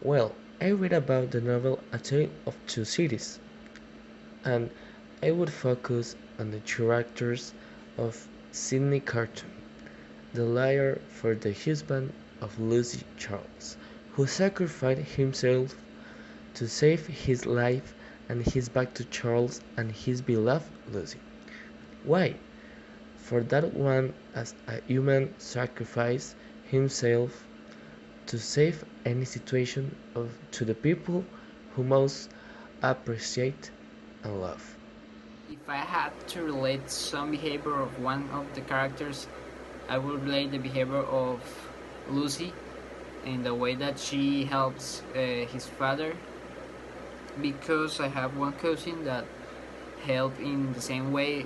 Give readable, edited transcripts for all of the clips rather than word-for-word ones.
Well, I read about the novel A Tale of Two Cities, and I would focus on the characters of Sidney Carton, the lawyer for the husband of Lucy Charles, who sacrificed himself to save his life and his back to Charles and his beloved Lucy. Why? For that one as a human sacrifice himself to save any situation of to the people who most appreciate and love. If I had to relate some behavior of one of the characters, I would relate the behavior of Lucy in the way that she helps his father, because I have one cousin that helped in the same way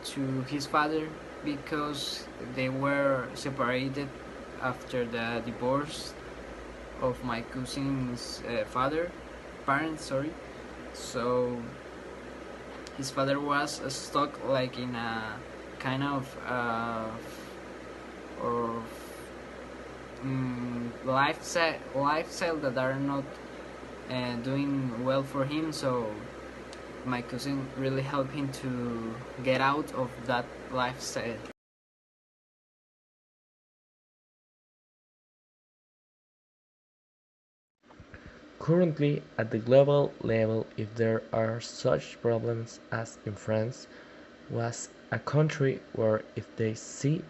to his father, because they were separated after the divorce of my cousin's parents, sorry. So his father was stuck like in a kind of or lifestyle that are not doing well for him. So my cousin really helped him to get out of that lifestyle. Currently, at the global level, if there are such problems as in France, was a country where if they see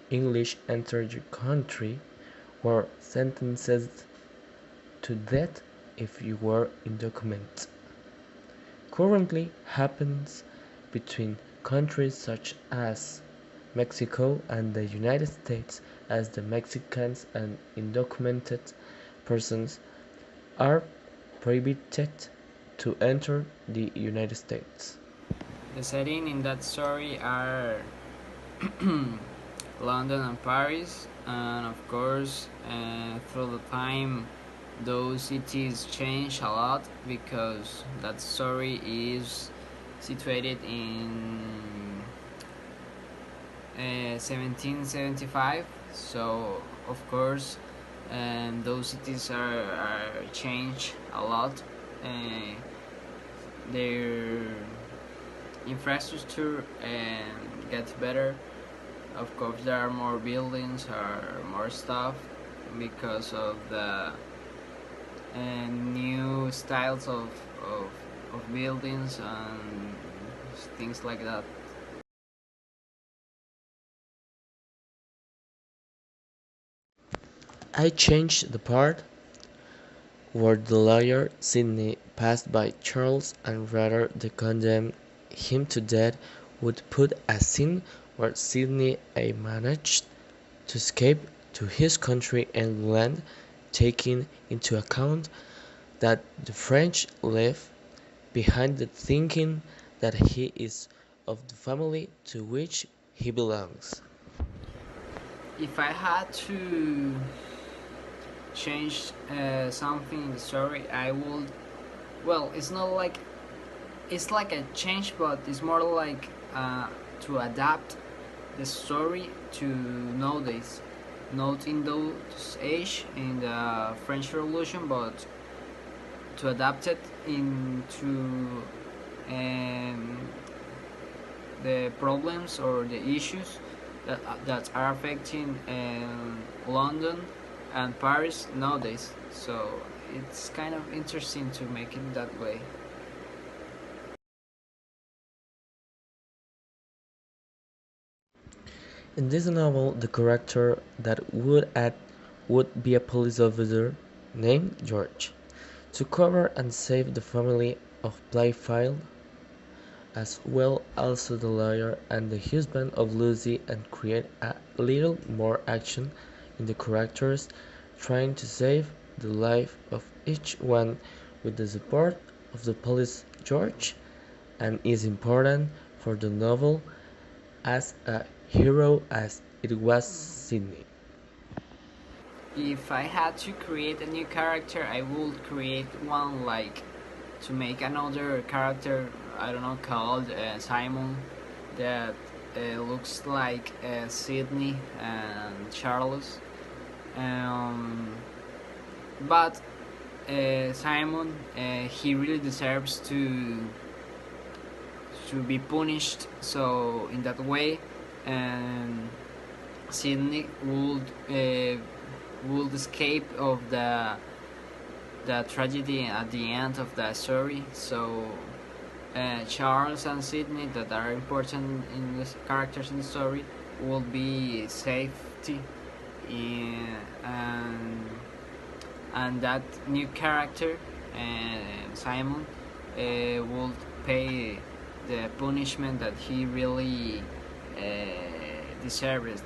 English enter your country, were sentenced to death if you were undocumented. Currently happens between countries such as Mexico and the United States, as the Mexicans and undocumented persons are prohibited to enter the United States. The setting in that story are London and Paris, and of course, through the time, those cities change a lot because that story is situated in 1775. So, of course, those cities are changed a lot. Uh, their infrastructure gets better. Of course, there are more buildings or more stuff because of the new styles of buildings and things like that. I changed the part where the lawyer Sidney passed by Charles and rather than condemn him to death would put a scene where Sidney A managed to escape to his country England, taking into account that the French left behind the thinking that he is of the family to which he belongs. If I had to change something in the story, I would. Well, it's like a change, but it's more like to adapt the story to nowadays, not in those age in the French Revolution, but to adapt it into um, the problems or the issues that are affecting London and Paris nowadays. So it's kind of interesting to make it that way. In this novel, the character that would act would be a police officer named George, to cover and save the family of Blyfield, as well also the lawyer and the husband of Lucy, and create a little more action in the characters trying to save the life of each one with the support of the police George, and is important for the novel as a hero as it was Sidney. If I had to create a new character, I would create one like to make another character, I don't know, called Simon, that looks like Sydney and Charles. Um, but Simon, he really deserves to be punished. So in that way, and Sydney would escape of the tragedy at the end of the story. So Charles and Sydney, that are important in the characters in the story, will be safety in, and that new character, Simon, will pay the punishment that he really deserves.